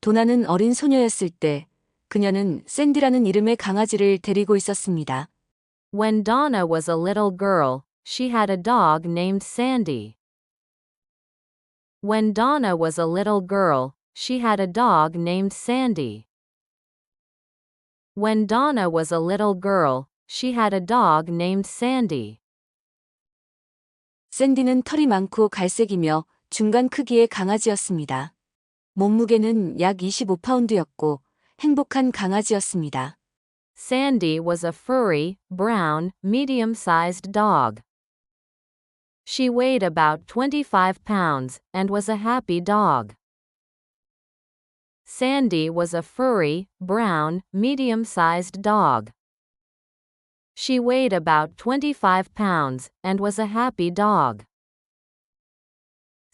도나는 어린 소녀였을 때 그녀는 샌디라는 이름의 강아지를 데리고 있었습니다. When Donna was a little girl, she had a dog named Sandy. When Donna was a little girl, she had a dog named Sandy. When Donna was a little girl, she had a dog named Sandy. 샌디는 털이 많고 갈색이며 중간 크기의 강아지였습니다. 몸무게는 약 25파운드였고 행복한 강아지였습니다. Sandy was a furry, brown, medium-sized dog. She weighed about 25 pounds and was a happy dog. Sandy was a furry, brown, medium-sized dog. She weighed about 25 pounds and was a happy dog.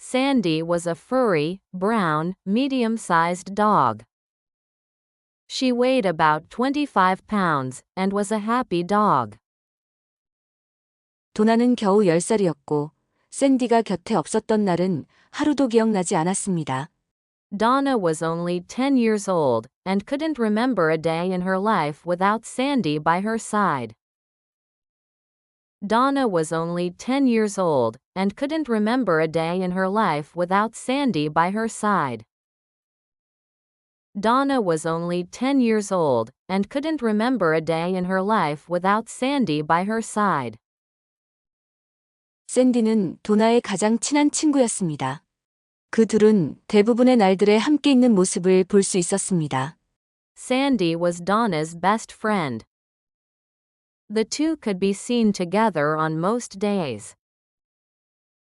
Sandy was a furry, brown, medium-sized dog. She weighed about 25 pounds and was a happy dog. 도나는 겨우 10살이었고 샌디가 곁에 없었던 날은 하루도 기억나지 않았습니다. Donna was only 10 years old and couldn't remember a day in her life without Sandy by her side. Donna was only 10 years old and couldn't remember a day in her life without Sandy by her side. Donna was only 10 years old and couldn't remember a day in her life without Sandy by her side. 샌디는 도나의 가장 친한 친구였습니다. 그 둘은 대부분의 날들에 함께 있는 모습을 볼 수 있었습니다. Sandy was Donna's best friend. The two could be seen together on most days.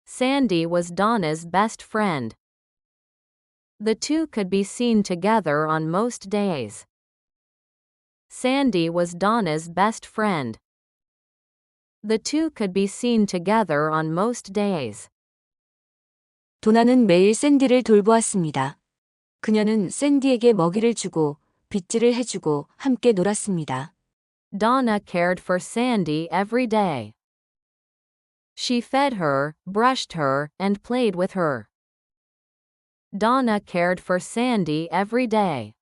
Sandy was Donna's best friend. The two could be seen together on most days. Sandy was Donna's best friend. The two could be seen together on most days. 도나는 매일 샌디를 돌보았습니다. 그녀는 샌디에게 먹이를 주고 빗질을 해주고 함께 놀았습니다. Donna cared for Sandy every day. She fed her, brushed her, and played with her. Donna cared for Sandy every day.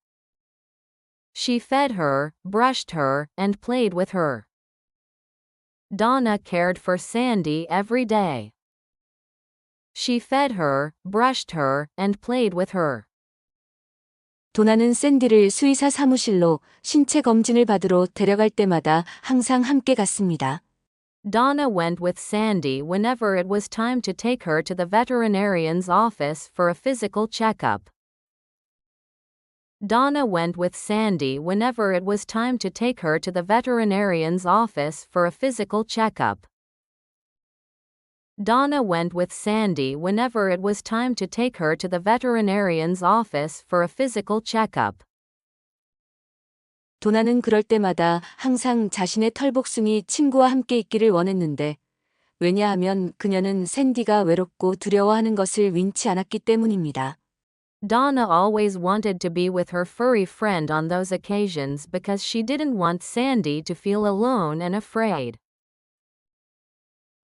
She fed her, brushed her, and played with her. Donna cared for Sandy every day. She fed her, brushed her, and played with her. 도나는 샌디를 수의사 사무실로 신체 검진을 받으러 데려갈 때마다 항상 함께 갔습니다. Donna went with Sandy whenever it was time to take her to the veterinarian's office for a physical checkup. Donna went with Sandy whenever it was time to take her to the veterinarian's office for a physical checkup. Donna went with Sandy whenever it was time to take her to the veterinarian's office for a physical checkup. 도나는 그럴 때마다 항상 자신의 털복숭이 친구와 함께 있기를 원했는데 왜냐하면 그녀는 샌디가 외롭고 두려워하는 것을 윈치 않았기 때문입니다. Donna always wanted to be with her furry friend on those occasions because she didn't want Sandy to feel alone and afraid.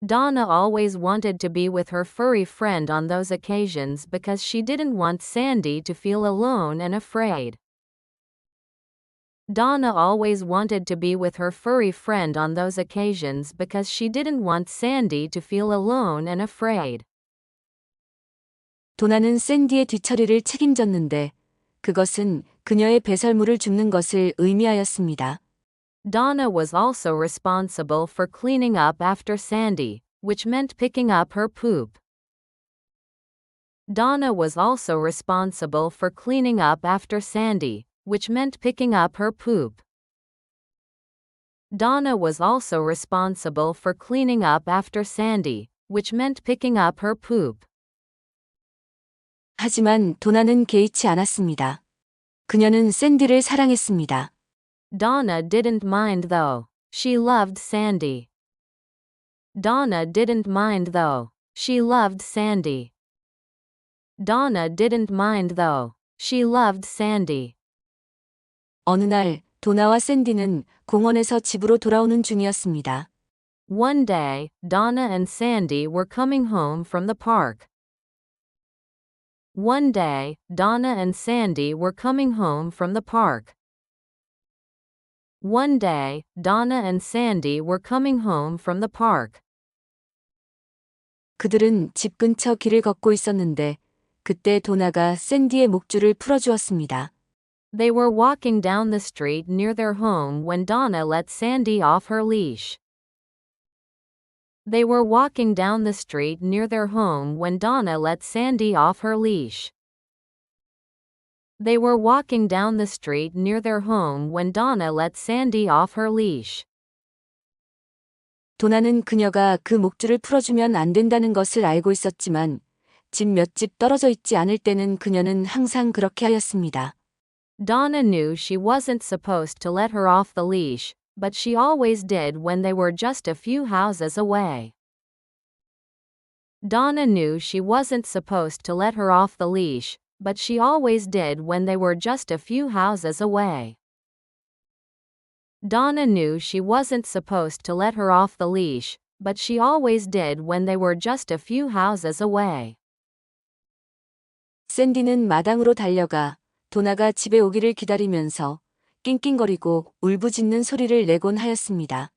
Donna always wanted to be with her furry friend on those occasions because she didn't want Sandy to feel alone and afraid. Donna always wanted to be with her furry friend on those occasions because she didn't want Sandy to feel alone and afraid. 도나는 샌디의 뒤처리를 책임졌는데 그것은 그녀의 배설물을 줍는 것을 의미하였습니다. Donna was also responsible for cleaning up after Sandy, which meant picking up her poop. Donna was also responsible for cleaning up after Sandy, which meant picking up her poop. Donna was also responsible for cleaning up after Sandy, which meant picking up her poop. 하지만 도나는 개의치 않았습니다. 그녀는 샌디를 사랑했습니다. Donna didn't mind though. She loved Sandy. Donna didn't mind though. She loved Sandy. Donna didn't mind though. She loved Sandy. 어느 날 도나와 샌디는 공원에서 집으로 돌아오는 중이었습니다. One day, Donna and Sandy were coming home from the park. One day, Donna and Sandy were coming home from the park. One day, Donna and Sandy were coming home from the park. 그들은 집 근처 길을 걷고 있었는데 그때 도나가 샌디의 목줄을 풀어주었습니다. They were walking down the street near their home when Donna let Sandy off her leash. They were walking down the street near their home when Donna let Sandy off her leash. They were walking down the street near their home when Donna let Sandy off her leash. 도나는 그녀가 그 목줄을 풀어주면 안 된다는 것을 알고 있었지만 집 몇 집 떨어져 있지 않을 때는 그녀는 항상 그렇게 하였습니다. Donna knew she wasn't supposed to let her off the leash, but she always did when they were just a few houses away. Donna knew she wasn't supposed to let her off the leash, but she always did when they were just a few houses away. Donna knew she wasn't supposed to let her off the leash, but she always did when they were just a few houses away. 샌디는 마당으로 달려가 도나가 집에 오기를 기다리면서 낑낑거리고 울부짖는 소리를 내곤 하였습니다.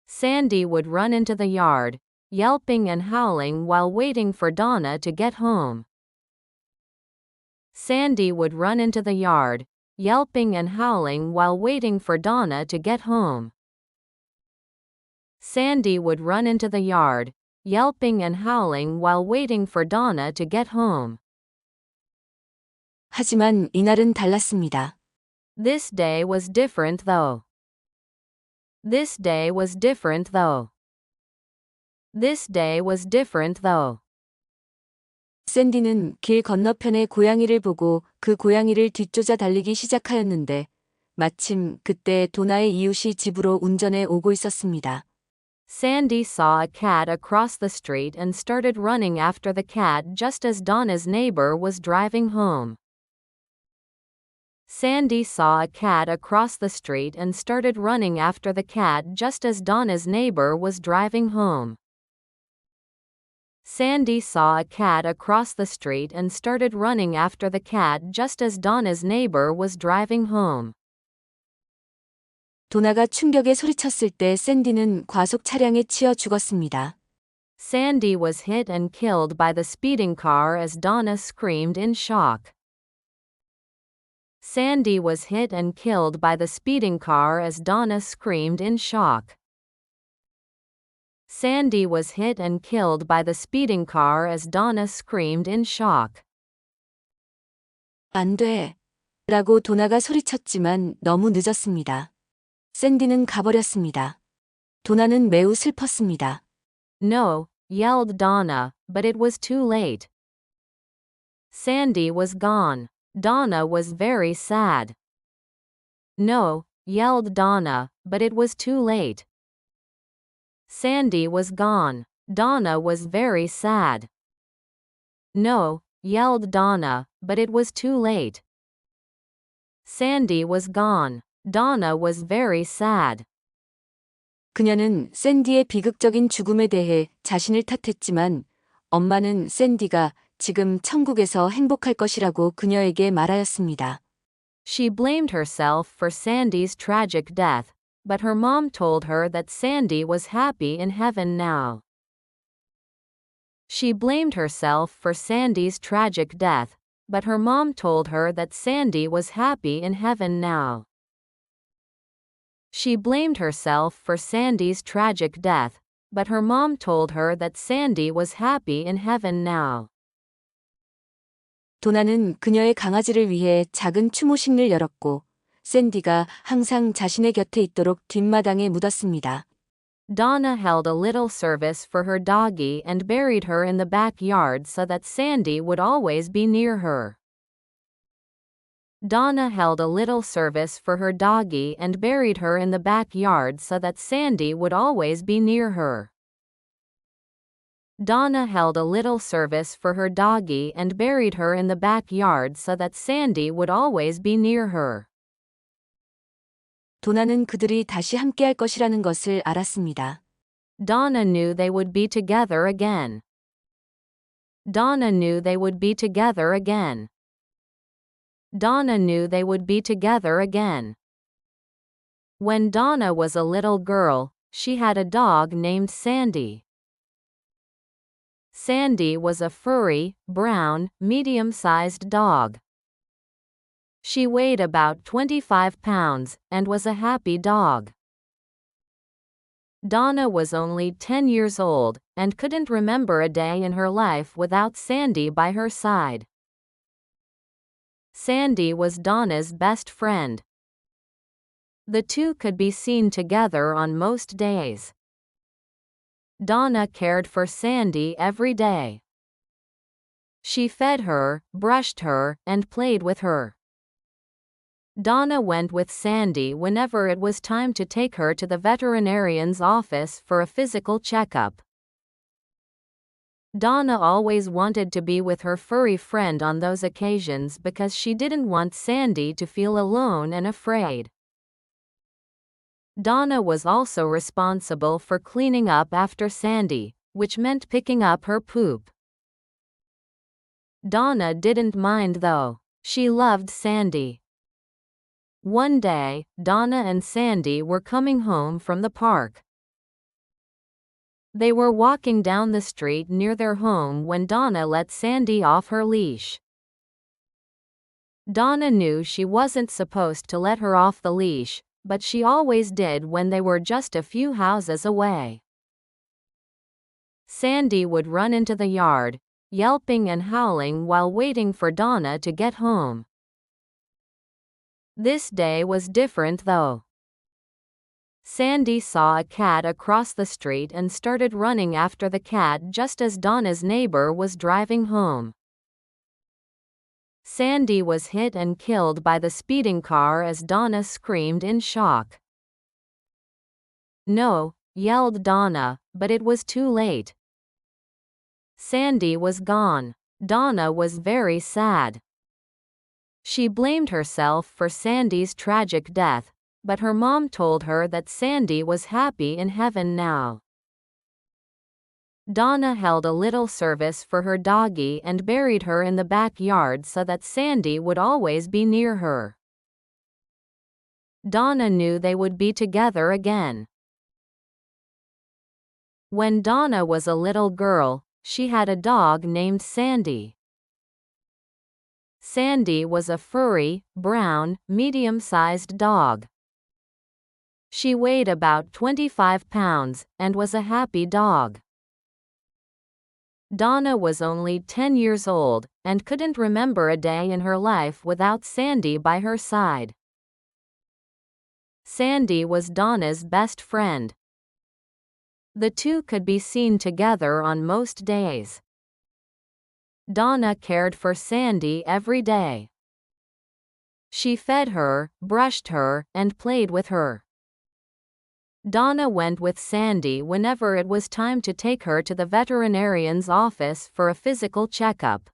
Sandy would run into the yard, yelping and howling while waiting for Donna to get home. Sandy would run into the yard, yelping and howling while waiting for Donna to get home. Sandy would run into the yard, yelping and howling while waiting for Donna to get home. 하지만 이날은 달랐습니다. This day was different though. This day was different though. This day was different though. 샌디는 길 건너편의 고양이를 보고 그 고양이를 뒤쫓아 달리기 시작하였는데 마침 그때 도나의 이웃이 집으로 운전해 오고 있었습니다. Sandy saw a cat across the street and started running after the cat just as Donna's neighbor was driving home. Sandy saw a cat across the street and started running after the cat just as Donna's neighbor was driving home. Sandy saw a cat across the street and started running after the cat just as Donna's neighbor was driving home. 도나가 충격에 소리쳤을 때 샌디는 과속 차량에 치여 죽었습니다. Sandy was hit and killed by the speeding car as Donna screamed in shock. Sandy was hit and killed by the speeding car as Donna screamed in shock. Sandy was hit and killed by the speeding car as Donna screamed in shock. 안 돼! 라고 도나가 소리쳤지만 너무 늦었습니다. 샌디는 가버렸습니다. 도나는 매우 슬펐습니다. No, yelled Donna, but it was too late. Sandy was gone. Donna was very sad. No, yelled Donna, but it was too late. Sandy was gone. Donna was very sad. No, yelled Donna, but it was too late. Sandy was gone. Donna was very sad. 그녀는 샌디의 비극적인 죽음에 대해 자신을 탓했지만 엄마는 샌디가 지금 천국에서 행복할 것이라고 그녀에게 말하였습니다. She blamed herself for Sandy's tragic death, but her mom told her that Sandy was happy in heaven now. She blamed herself for Sandy's tragic death, but her mom told her that Sandy was happy in heaven now. She blamed herself for Sandy's tragic death, but her mom told her that Sandy was happy in heaven now. 도나는 그녀의 강아지를 위해 작은 추모식을 열었고 샌디가 항상 자신의 곁에 있도록 뒷마당에 묻었습니다. Donna held a little service for her doggie and buried her in the backyard so that Sandy would always be near her. Donna held a little service for her doggie and buried her in the backyard so that Sandy would always be near her. Donna held a little service for her doggie and buried her in the backyard so that Sandy would always be near her. 도나는 그들이 다시 함께할 것이라는 것을 알았습니다. Donna knew they would be together again. Donna knew they would be together again. Donna knew they would be together again. When Donna was a little girl, she had a dog named Sandy. Sandy was a furry, brown, medium-sized dog. She weighed about 25 pounds and was a happy dog. Donna was only 10 years old and couldn't remember a day in her life without Sandy by her side. Sandy was Donna's best friend. The two could be seen together on most days. Donna cared for Sandy every day. She fed her, brushed her, and played with her. Donna went with Sandy whenever it was time to take her to the veterinarian's office for a physical checkup. Donna always wanted to be with her furry friend on those occasions because she didn't want Sandy to feel alone and afraid. Donna was also responsible for cleaning up after Sandy, which meant picking up her poop. Donna didn't mind though. She loved Sandy. One day, Donna and Sandy were coming home from the park. They were walking down the street near their home when Donna let Sandy off her leash. Donna knew she wasn't supposed to let her off the leash, but she always did when they were just a few houses away. Sandy would run into the yard, yelping and howling while waiting for Donna to get home. This day was different though. Sandy saw a cat across the street and started running after the cat just as Donna's neighbor was driving home. Sandy was hit and killed by the speeding car as Donna screamed in shock. "No," yelled Donna, but it was too late. Sandy was gone. Donna was very sad. She blamed herself for Sandy's tragic death, but her mom told her that Sandy was happy in heaven now. Donna held a little service for her doggie and buried her in the backyard so that Sandy would always be near her. Donna knew they would be together again. When Donna was a little girl, she had a dog named Sandy. Sandy was a furry, brown, medium-sized dog. She weighed about 25 pounds and was a happy dog. Donna was only 10 years old and couldn't remember a day in her life without Sandy by her side. Sandy was Donna's best friend. The two could be seen together on most days. Donna cared for Sandy every day. She fed her, brushed her, and played with her. Donna went with Sandy whenever it was time to take her to the veterinarian's office for a physical checkup.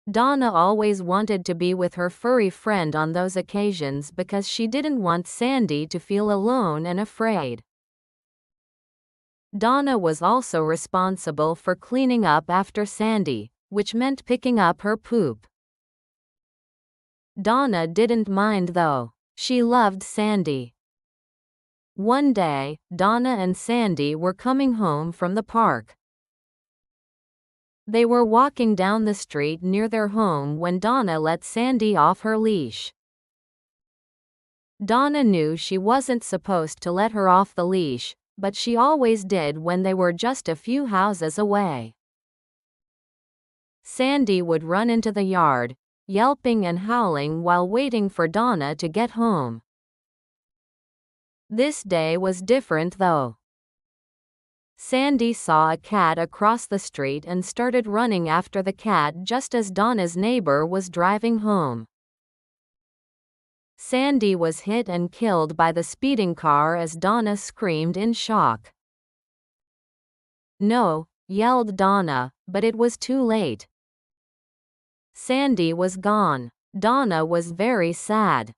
Donna always wanted to be with her furry friend on those occasions because she didn't want Sandy to feel alone and afraid. Donna was also responsible for cleaning up after Sandy, which meant picking up her poop. Donna didn't mind though. She loved Sandy. One day, Donna and Sandy were coming home from the park. They were walking down the street near their home when Donna let Sandy off her leash. Donna knew she wasn't supposed to let her off the leash, but she always did when they were just a few houses away. Sandy would run into the yard, yelping and howling while waiting for Donna to get home. This day was different though. Sandy saw a cat across the street and started running after the cat just as Donna's neighbor was driving home. Sandy was hit and killed by the speeding car as Donna screamed in shock. "No," yelled Donna, but it was too late. Sandy was gone. Donna was very sad.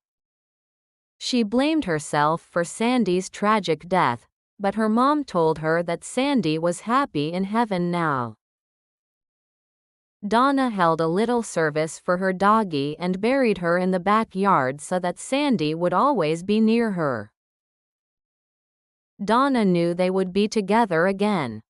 She blamed herself for Sandy's tragic death, but her mom told her that Sandy was happy in heaven now. Donna held a little service for her doggie and buried her in the backyard so that Sandy would always be near her. Donna knew they would be together again.